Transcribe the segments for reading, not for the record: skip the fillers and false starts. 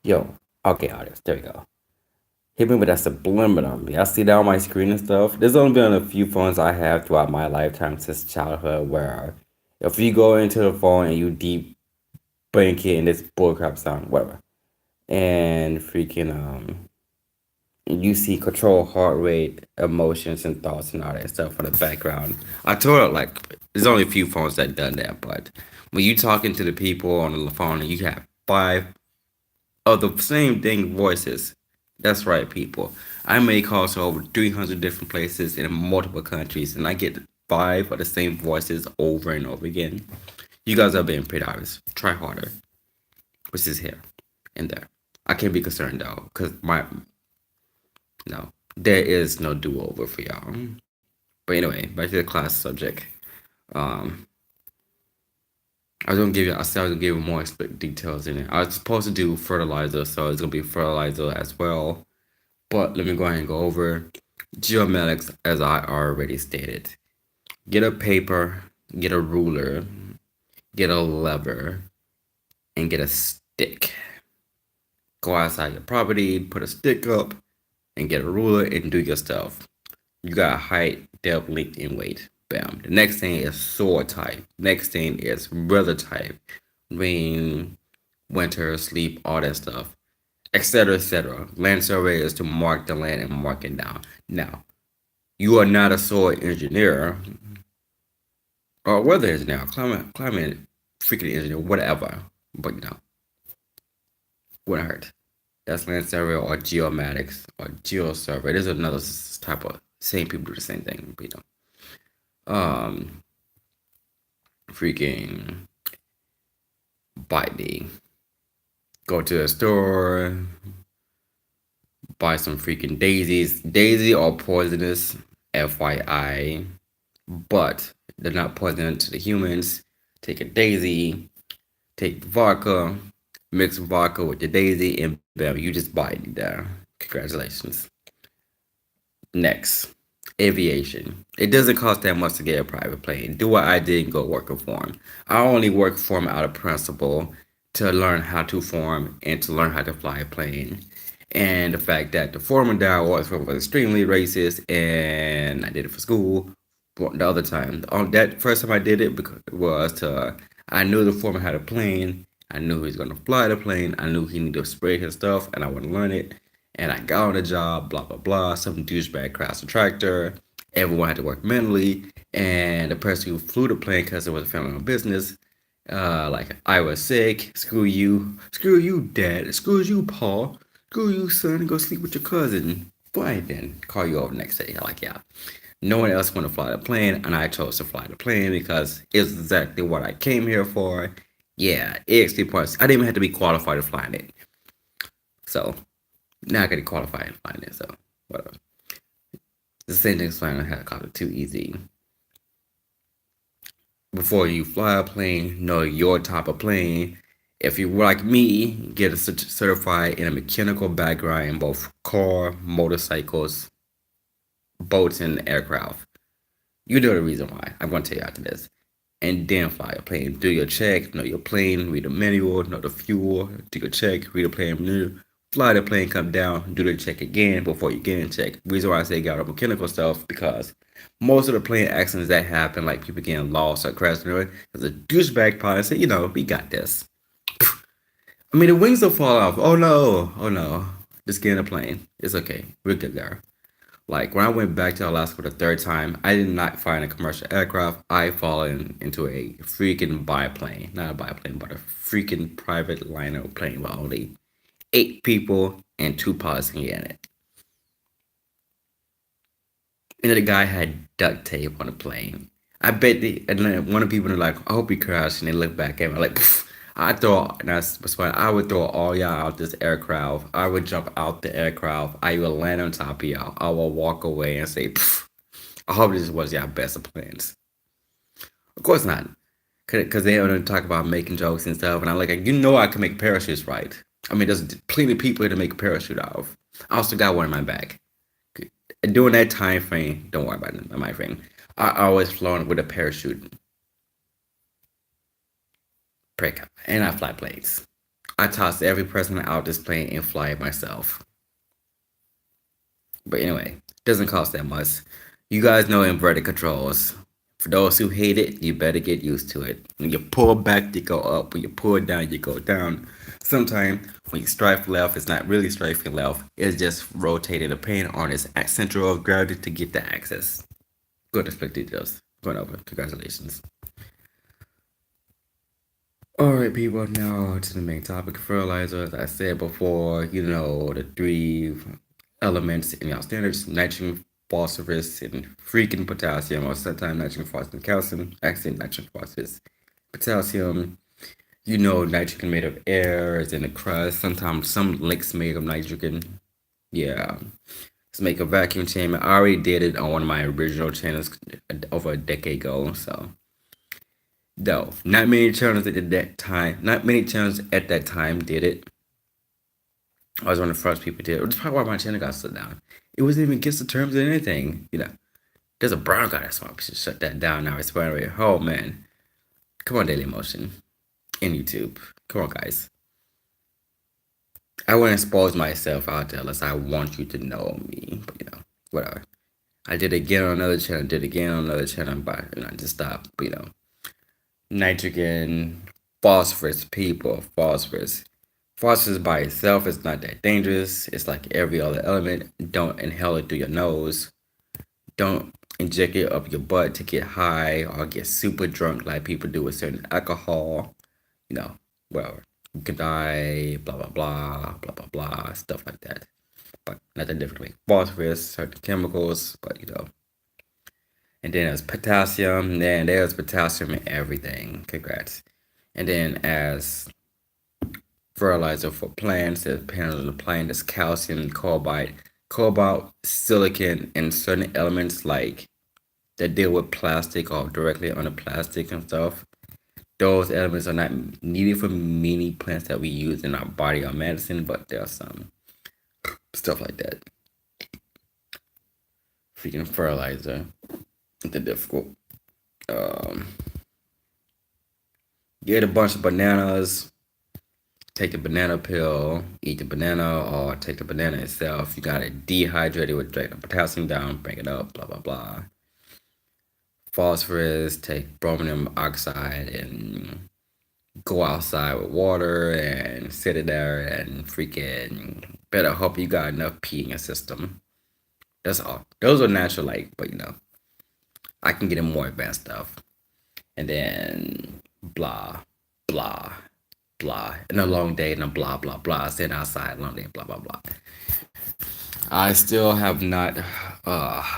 Yo, okay, audience. There we go. Hit me with that subliminal. I see that on my screen and stuff. There's only been a few phones I have throughout my lifetime since childhood where if you go into the phone and you deep blink it and this bullcrap sound, whatever. And freaking you see control heart rate, emotions and thoughts and all that stuff in the background. I told her like there's only a few phones that done that, but when you talking to the people on the phone and you have five of the same dang voices. That's right, people. I make calls to over 300 different places in multiple countries, and I get five of the same voices over and over again. You guys are being pretty honest. Try harder. Which is here and there. I can't be concerned though, because no, there is no do over for y'all. But anyway, back to the class subject. Um, I said I was gonna give you more details in it. I was supposed to do fertilizer, so it's gonna be fertilizer as well. But let me go ahead and go over geomatics as I already stated. Get a paper, get a ruler, get a lever, and get a stick. Go outside your property, put a stick up, and get a ruler and do your stuff. You got height, depth, length, and weight. Bam. The next thing is soil type. Next thing is weather type. Rain, winter, sleep, all that stuff, etc., etc. Land survey is to mark the land and mark it down. Now, you are not a soil engineer or weather engineer, climate freaking engineer, whatever. But wouldn't hurt. That's land survey or geomatics or geosurvey. There's another type of same people do the same thing, but freaking binding. Go to a store, buy some freaking daisies. Daisy are poisonous, FYI, but they're not poisonous to the humans. Take a daisy, take vodka, mix vodka with the daisy, and bam, you just buy it down. Congratulations. Next, aviation. It doesn't cost that much to get a private plane. Do what I did and go work for them. I only work for them out of principle to learn how to form and to learn how to fly a plane. And the fact that the foreman that I was extremely racist, and I did it for school. The other time, on that first time I did it was to I knew the foreman had a plane. I knew he was gonna fly the plane. I knew he needed to spray his stuff, and I want to learn it. And I got on the job, blah blah blah. Some douchebag crashed the tractor. Everyone had to work mentally, and the person who flew the plane because it was a family business. Like I was sick. Screw you, Dad. Screw you, Paul. Screw you, son. Go sleep with your cousin. Fine then. Call you over next day. Like yeah. No one else want to fly the plane, and I chose to fly the plane because it's exactly what I came here for. Yeah, EXT points. I didn't even have to be qualified to fly it. So now I got to qualify and fly it. So whatever. The same thing as flying a helicopter. Too easy. Before you fly a plane, know your type of plane. If you were like me, get certified in a mechanical background in both car, motorcycles, boats, and aircraft. You know the reason why. I'm going to tell you after this. And then fly a plane. Do your check, know your plane, read the manual, know the fuel, do your check, read the plane manual, fly the plane, come down, do the check again before you get in check. Reason why I say got mechanical stuff because most of the plane accidents that happen, like people getting lost or crashing, there's a douchebag pilot say, we got this. I mean, the wings will fall off. Oh no. Just get in a plane. It's okay. We're good there. Like when I went back to Alaska for the third time, I did not find a commercial aircraft. I fallen into a freaking biplane. Not a biplane, but a freaking private liner plane with only 8 people and 2 pilots in it. And the guy had duct tape on the plane. I bet and then one of the people are like, I hope he crashed, and they look back at me like, I would throw all y'all out this aircraft. I would jump out the aircraft. I would land on top of y'all. I will walk away and say, I hope this was y'all best of plans. Of course not. Because they don't talk about making jokes and stuff. And I'm like, I can make parachutes right. I mean, there's plenty of people here to make a parachute out of. I also got one in my bag. During that time frame, don't worry about it, my frame. I always flown with a parachute. Prick. And I fly planes. I toss every person out this plane and fly it myself. But anyway, doesn't cost that much. You guys know inverted controls. For those who hate it, you better get used to it. When you pull back, you go up. When you pull down, you go down. Sometimes when you strike left, it's not really striking left. It's just rotating the plane on its center of gravity to get the access. Good explain details. Going over. Congratulations. Alright, people, now to the main topic, fertilizer. As I said before, you know, the three elements in our standards: nitrogen, phosphorus, and freaking potassium, or sometimes nitrogen, phosphorus, and calcium. Actually, nitrogen, phosphorus, potassium. You know, nitrogen made of air is in the crust. Sometimes some lakes made of nitrogen. Yeah. Let's make a vacuum chamber. I already did it on one of my original channels over a decade ago, so. Though not many channels at that time did it. I was one of the first people to do it. That's probably why my channel got shut down. It wasn't even against the terms of anything. You know, there's a brown guy that's why we should shut that down now. It's finally, oh man, come on, Daily Motion, in YouTube. Come on, guys. I wouldn't expose myself out there unless I want you to know me. But you know, whatever. I did it again on another channel. Did it again on another channel. But you know, I just stopped. But you know, nitrogen, phosphorus, people, phosphorus. Phosphorus by itself is not that dangerous. It's like every other element. Don't inhale it through your nose. Don't inject it up your butt to get high or get super drunk like people do with certain alcohol. You know, whatever. You could die, blah, blah, blah, blah, blah, blah, stuff like that. But not that differently. Phosphorus, certain chemicals, but you know. And then there's potassium. Then there's potassium in everything. Congrats. And then as fertilizer for plants, there's depending on the plant, there's calcium, cobalt, silicon, and certain elements like that deal with plastic or directly on the plastic and stuff. Those elements are not needed for many plants that we use in our body or medicine, but there's some stuff like that. Freaking fertilizer. The difficult. Get a bunch of bananas. Take the banana peel, eat the banana, or take the banana itself. You got it dehydrated with drink the potassium down, bring it up, blah, blah, blah. Phosphorus, take bromonium oxide and go outside with water and sit it there and freaking better hope you got enough pee in your system. That's all. Those are natural, like, but you know, I can get in more advanced stuff. And then blah, blah, blah, and a long day and a blah, blah, blah, sitting outside, long day, blah, blah, blah. I still have not,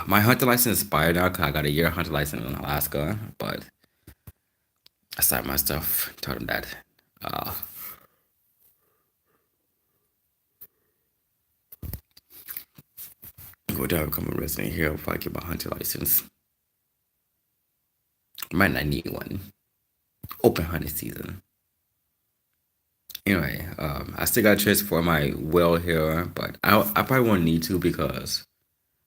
my hunter license expired now because I got a year hunter license in Alaska, but I signed my stuff, told him that. Go down, become a resident here before I get my hunter license. Might not need one. Open hunting season. Anyway, I still got trips for my well here, but I probably won't need to because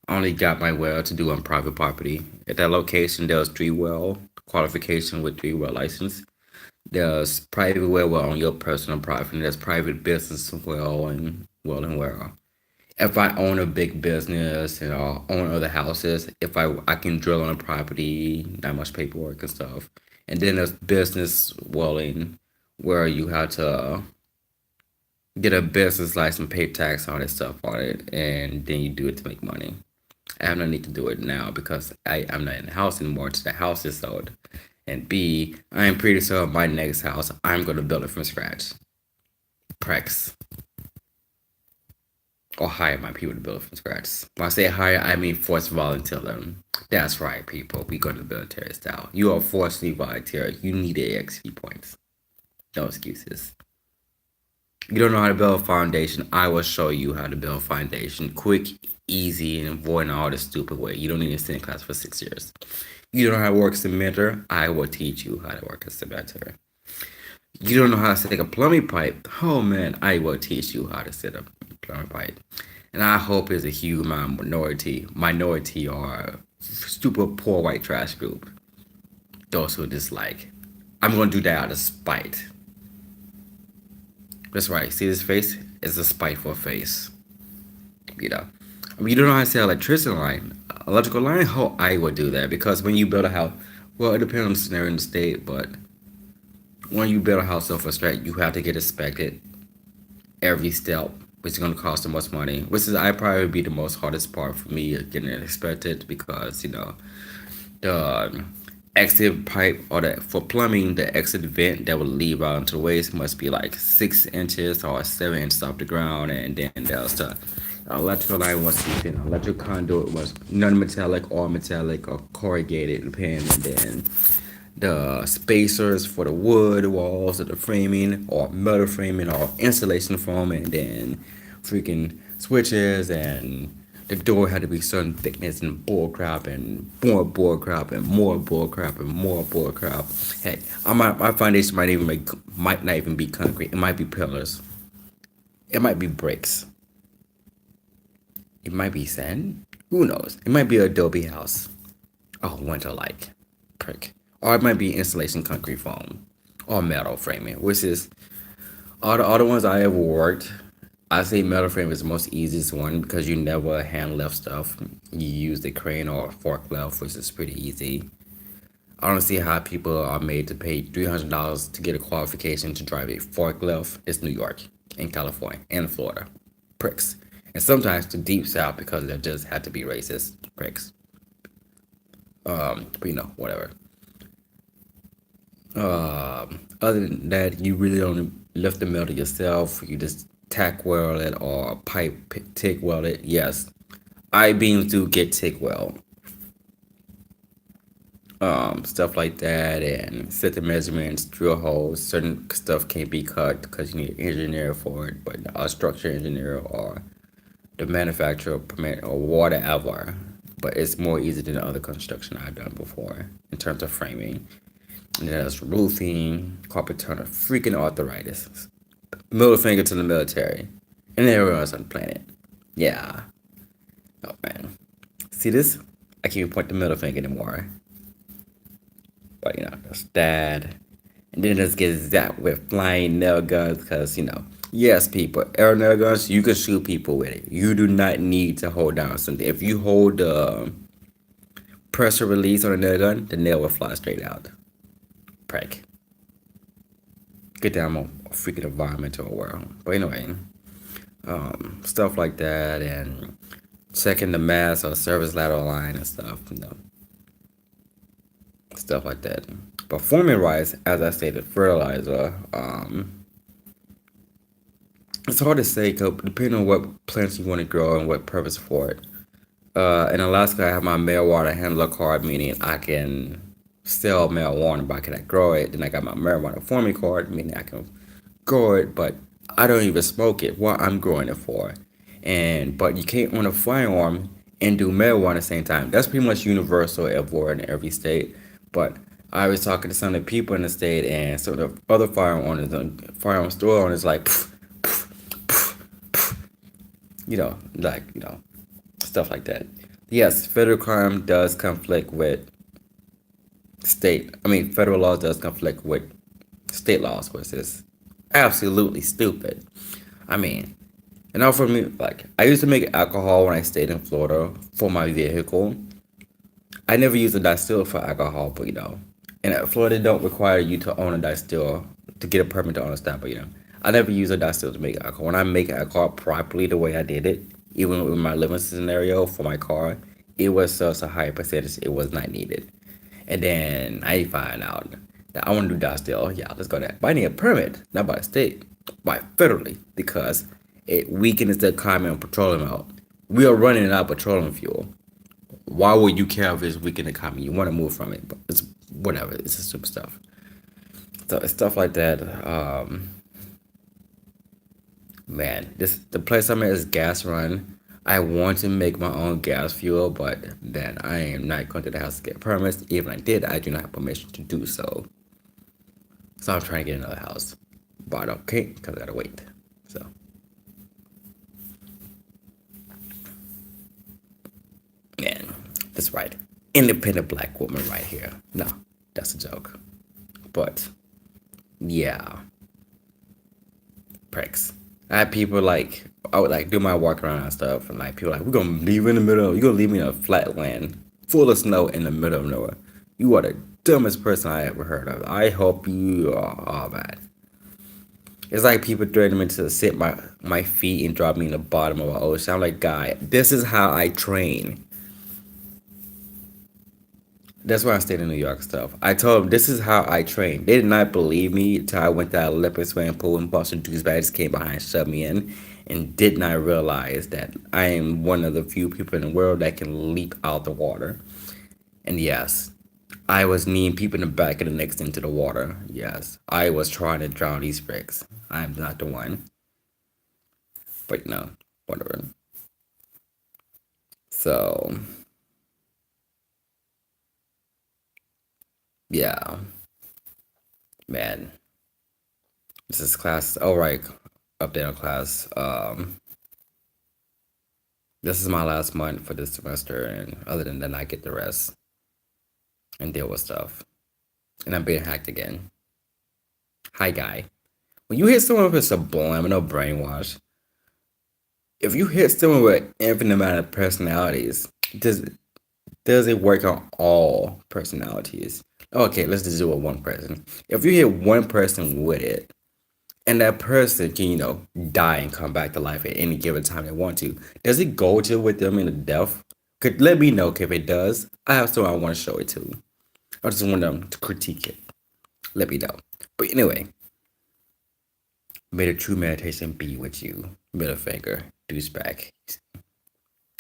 I only got my well to do on private property. At that location, there's 3 well qualification with 3 well license. There's private well on your personal property. There's private business well and well. If I own a big business and own other houses, if I can drill on a property, not much paperwork and stuff. And then there's business welling where you have to get a business license, pay tax on it, stuff on it, and then you do it to make money. I have no need to do it now because I'm not in the house anymore until the house is sold. And B, I am pretty sure my next house, I'm going to build it from scratch. Prex. Or hire my people to build it from scratch. When I say hire, I mean force volunteer them. That's right, people. We go to the military style. You are forcibly volunteer. You need AXP points. No excuses. You don't know how to build a foundation. I will show you how to build a foundation. Quick, easy, and avoiding all the stupid way. You don't need to stay in class for 6 years. You don't know how to work a cementer. I will teach you how to work a cementer. You don't know how to set a plumbing pipe. Oh man, I will teach you how to set a plumbing pipe. And I hope it's a huge minority or stupid poor white trash group. Those who just like, I'm gonna do that out of spite. That's right. See this face? It's a spiteful face. You know. I mean, you don't know how to say electricity line. Electrical line? How I would do that because when you build a house, well, it depends on the scenario in the state, but when you build a house off a straight, you have to get inspected every step, which is going to cost so much money. Which is I probably be the most hardest part for me getting it inspected because the exit pipe or the for plumbing the exit vent that would leave out into the waste must be like 6 inches or 7 inches off the ground, and then there's the electrical line once deep in electrical conduit was non-metallic or metallic or corrugated depending, and then the spacers for the wood walls of the framing or metal framing or insulation foam, and then freaking switches, and the door had to be certain thickness and bull crap and more bull crap and more bull crap and more bull crap. Heck, my foundation might not even be concrete. It might be pillars. It might be bricks. It might be sand. Who knows? It might be an adobe house. Oh, winter like prick. Or it might be insulation concrete foam or metal framing, which is all the other ones I ever worked. I say metal frame is the most easiest one because you never hand lift stuff. You use the crane or forklift, which is pretty easy. I don't see how people are made to pay $300 to get a qualification to drive a forklift. It's New York, in California, and Florida. Pricks. And sometimes the deep south because they just had to be racist. Pricks. But whatever. Other than that, you really don't lift the metal yourself. You just tack weld it or pipe TIG weld it. Yes, I beams do get TIG weld. Stuff like that, and set the measurements, drill holes. Certain stuff can't be cut because you need an engineer for it, but a structure engineer or the manufacturer permit or whatever. But it's more easy than the other construction I've done before in terms of framing. And then there's roofing, carpet turner, freaking arthritis. Middle finger to the military. And everyone else on the planet. Yeah. Oh man. See this? I can't even point the middle finger anymore. But that's that. And then let's get zapped with flying nail guns because, yes, people, air nail guns, you can shoot people with it. You do not need to hold down something. If you hold the pressure release on a nail gun, the nail will fly straight out. Prank. Get down more freaking environmental world. But anyway, stuff like that, and checking the mass or service lateral line and stuff, stuff like that. Performing wise, as I stated, fertilizer, it's hard to say depending on what plants you want to grow and what purpose for it. In Alaska, I have my marijuana handler card, meaning I can sell marijuana, but I cannot grow it. Then I got my marijuana farming card, meaning I can grow it, but I don't even smoke it. What I'm growing it for, but you can't own a firearm and do marijuana at the same time. That's pretty much universal everywhere in every state. But I was talking to some of the people in the state, and some of the other firearm owners, firearm store owners, like, stuff like that. Yes, federal crime does conflict with federal laws does conflict with state laws, which is absolutely stupid. I mean, for me, like, I used to make alcohol when I stayed in Florida for my vehicle. I never used a distill for alcohol, but and Florida don't require you to own a distill to get a permit to own a stop, but I never use a distill to make alcohol. When I make alcohol properly the way I did it, even with my living scenario for my car, it was such a high percentage it was not needed. And then I find out that I want to do distill. Yeah, let's go there. But I need a permit, not by the state, by federally, because it weakens the economy on petroleum out. We are running out of petroleum fuel. Why would you care if it's weakening the economy? You want to move from it, but it's whatever. It's just stupid stuff. So it's stuff like that. Man, the place I'm at is gas run. I want to make my own gas fuel, but then I am not going to the house to get permits. Even if I did, I do not have permission to do so. So I'm trying to get another house, but I can't because I gotta wait. So, man, that's right. Independent black woman right here. No, that's a joke. But yeah, pricks. I had people like I would like do my walk around and stuff, and like people like we're gonna leave in the middle. You're gonna leave me in a flat land full of snow in the middle of nowhere. You are the dumbest person I ever heard of. I hope you are all bad. It's like people threatening me to sit my feet and drop me in the bottom of an ocean. I'm like, guy, this is how I train. That's why I stayed in New York stuff. I told them this is how I train. They did not believe me until I went to that Olympic swimming pool and Boston douchebags came behind and shoved me in and did not realize that I am one of the few people in the world that can leap out the water. And yes, I was kneeing people in the back of the necks into the water. Yes, I was trying to drown these bricks. I'm not the one. But no, whatever. So, yeah, man. This is class. Oh, right. Update on class. This is my last month for this semester, and other than that, I get the rest and deal with stuff. And I'm being hacked again. Hi, guy. When you hit someone with a subliminal brainwash, if you hit someone with infinite amount of personalities, does it work on all personalities? Okay, let's just do it with one person. If you hit one person with it, and that person can, die and come back to life at any given time they want to, does it go to with them in the death? Could let me know if it does. I have someone I want to show it to. I just want them to critique it. Let me know. But anyway, may the true meditation be with you. Middle finger, douchebag.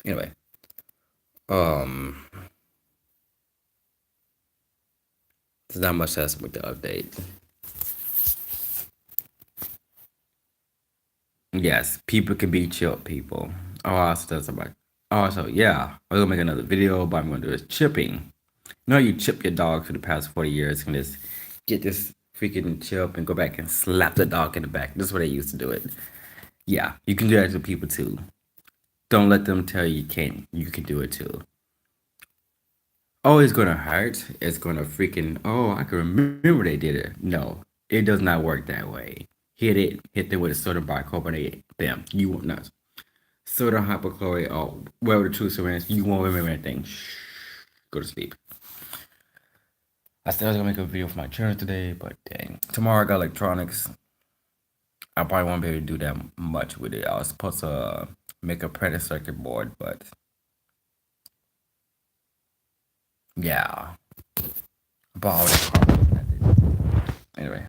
Anyway, um, there's not much else with the update. Yes, people can be chill people. Oh, also does about. Also, yeah, I'm gonna make another video, but I'm gonna do is chipping. You know, you chip your dog for the past 40 years, and just get this freaking chip and go back and slap the dog in the back. This is what they used to do it. Yeah, you can do that to people too. Don't let them tell you can't. You can do it too. Oh, it's gonna hurt. It's gonna freaking. Oh, I can remember they did it. No, it does not work that way. Hit them with a sodium bicarbonate. Bam, you won't not. Sodium hypochlorite or whatever the truth is, you won't remember anything. Shh, go to sleep. I still was gonna make a video for my channel today, but dang. Tomorrow I got electronics. I probably won't be able to do that much with it. I was supposed to make a printed circuit board, but yeah. But anyway.